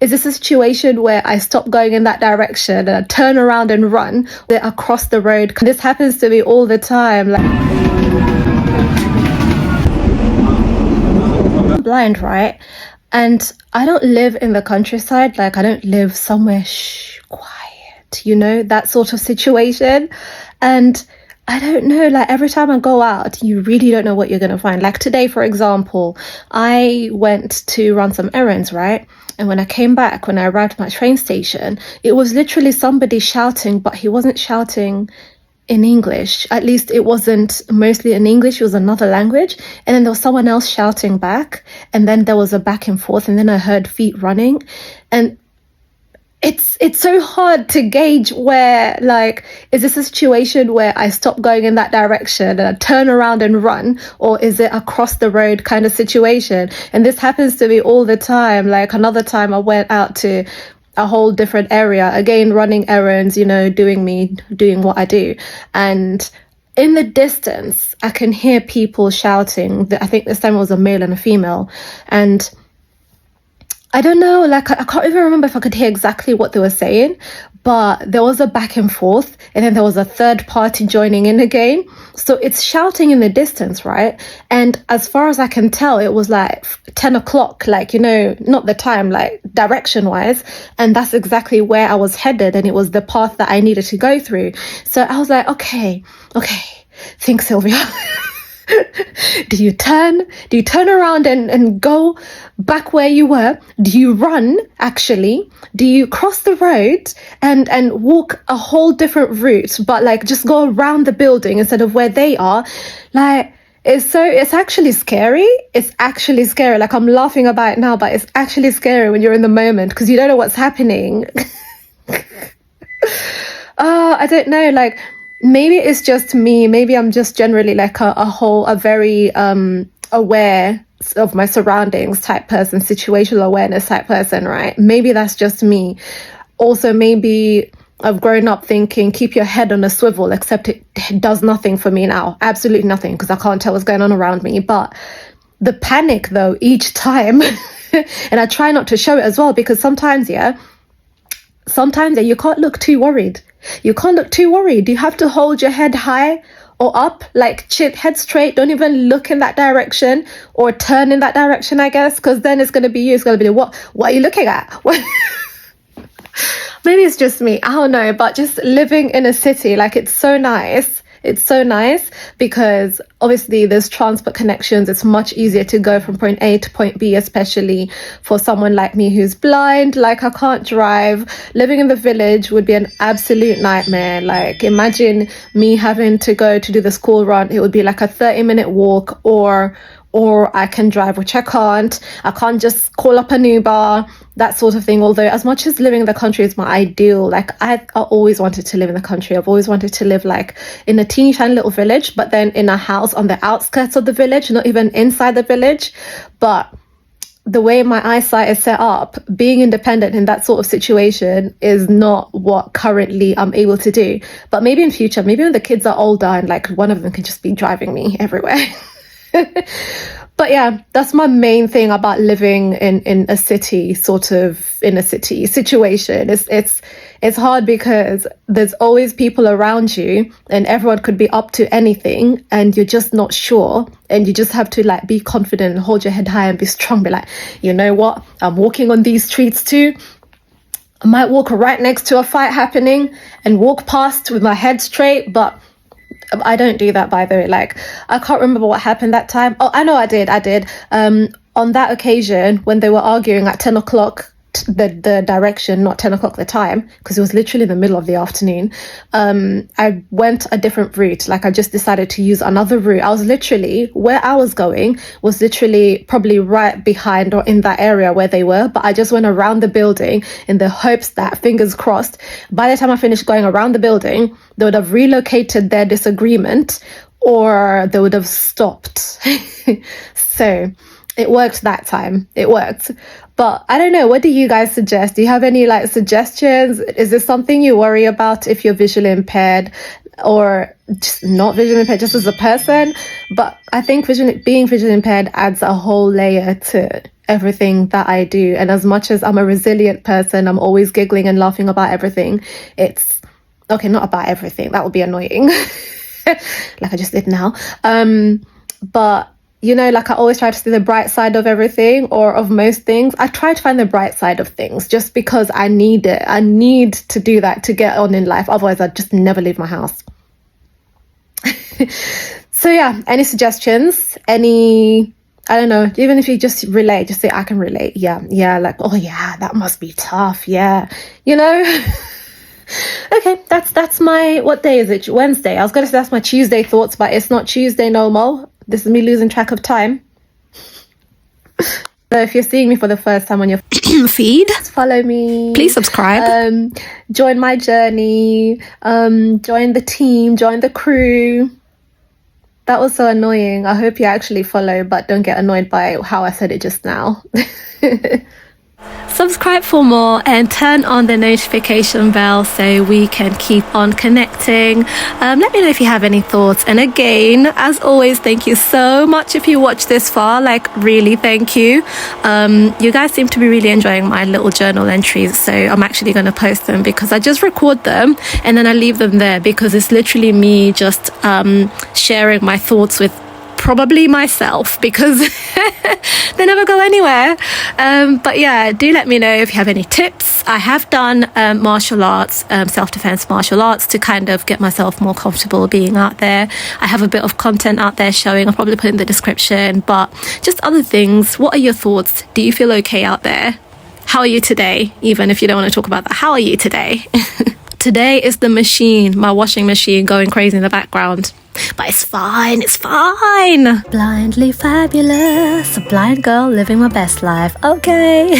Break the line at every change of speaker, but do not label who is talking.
is this a situation where I stop going in that direction and I turn around and run across the road? This happens to me all the time. Like, I'm blind, right? And I don't live in the countryside. Like, I don't live somewhere quiet, that sort of situation. And I don't know, like every time I go out, you really don't know what you're going to find. Like today, for example, I went to run some errands, right? And when I came back, when I arrived at my train station, it was literally somebody shouting, but he wasn't shouting in English. At least it wasn't mostly in English, it was another language. And then there was someone else shouting back. And then there was a back and forth. And then I heard feet running. And it's so hard to gauge where, like, is this a situation where I stop going in that direction and I turn around and run, or is it across the road kind of situation? And this happens to me all the time. Like another time I went out to a whole different area, again, running errands, doing what I do. And in the distance, I can hear people shouting. I think this time it was a male and a female. And I don't know, like, I can't even remember if I could hear exactly what they were saying, but there was a back and forth, and then there was a third party joining in again. So it's shouting in the distance, right? And as far as I can tell, it was like 10 o'clock, like, not the time, like direction wise. And that's exactly where I was headed. And it was the path that I needed to go through. So I was like, okay, think, Sylvia. Do you turn around and go back where you were? Do you run, actually? Do you cross the road and walk a whole different route, but like just go around the building instead of where they are? Like, it's actually scary. It's actually scary. Like, I'm laughing about it now, but it's actually scary when you're in the moment because you don't know what's happening. I don't know, like, maybe it's just me. Maybe I'm just generally like a very aware of my surroundings type person, situational awareness type person, right? Maybe that's just me. Also, maybe I've grown up thinking, keep your head on a swivel, except it does nothing for me now. Absolutely nothing, because I can't tell what's going on around me. But the panic, though, each time, and I try not to show it as well, because sometimes you can't look too worried. You can't look too worried. You have to hold your head high or up, like head straight. Don't even look in that direction or turn in that direction, I guess, because then it's going to be you. It's going to be, what are you looking at? Maybe it's just me. I don't know. But just living in a city, like, it's so nice. It's so nice because obviously there's transport connections. It's much easier to go from point A to point B, especially for someone like me who's blind. Like, I can't drive. Living in the village would be an absolute nightmare. Like, imagine me having to go to do the school run. It would be like a 30-minute walk, or I can drive, which I can't. I can't just call up an Uber, that sort of thing. Although, as much as living in the country is my ideal, like, I always wanted to live in the country. I've always wanted to live like in a teeny tiny little village, but then in a house on the outskirts of the village, not even inside the village. But the way my eyesight is set up, being independent in that sort of situation is not what currently I'm able to do. But maybe in future, maybe when the kids are older and like one of them can just be driving me everywhere. But yeah, that's my main thing about living in a city, sort of in a city situation. It's hard because there's always people around you and everyone could be up to anything and you're just not sure, and you just have to like be confident and hold your head high and be strong. Be like, you know what? I'm walking on these streets too. I might walk right next to a fight happening and walk past with my head straight, but I don't do that, by the way. Like, I can't remember what happened that time. Oh, I know I did. On that occasion, when they were arguing at 10 o'clock, the direction, not 10 o'clock the time, because it was literally in the middle of the afternoon, I went a different route. Like, I just decided to use another route. I was literally, where I was going was literally probably right behind or in that area where they were, but I just went around the building in the hopes that, fingers crossed, by the time I finished going around the building, they would have relocated their disagreement or they would have stopped. So it worked that time. It worked. But I don't know, what do you guys suggest? Do you have any like suggestions? Is this something you worry about if you're visually impaired, or just not visually impaired, just as a person? But I think being visually impaired adds a whole layer to everything that I do. And as much as I'm a resilient person, I'm always giggling and laughing about everything. It's okay, not about everything. That would be annoying. Like I just did now. But you know, like I always try to see the bright side of everything, or of most things. I try to find the bright side of things just because I need it. I need to do that to get on in life. Otherwise, I'd just never leave my house. So yeah, any suggestions? Any, I don't know, even if you just relate, just say, I can relate. Yeah, like, oh yeah, that must be tough. Yeah, you know? Okay, that's my, what day is it? Wednesday. I was going to say that's my Tuesday thoughts, but it's not Tuesday no more. This is me losing track of time. So if you're seeing me for the first time on your feed, follow me. Please subscribe. Join my journey. Join the team. Join the crew. That was so annoying. I hope you actually follow, but don't get annoyed by how I said it just now. Subscribe for more and turn on the notification bell so we can keep on connecting. Let me know if you have any thoughts. And again, as always, thank you so much if you watched this far. Like, really, thank you. You guys seem to be really enjoying my little journal entries. So I'm actually going to post them because I just record them and then I leave them there because it's literally me just sharing my thoughts with probably myself because they never go anywhere. But yeah, do let me know if you have any tips. I have done martial arts, self-defense martial arts to kind of get myself more comfortable being out there. I have a bit of content out there showing. I'll probably put in the description, but just other things. What are your thoughts? Do you feel okay out there? How are you today? Even if you don't want to talk about that, how are you today? Today is the machine, my washing machine, going crazy in the background. But it's fine, it's fine. Blindly fabulous, a blind girl living my best life. Okay.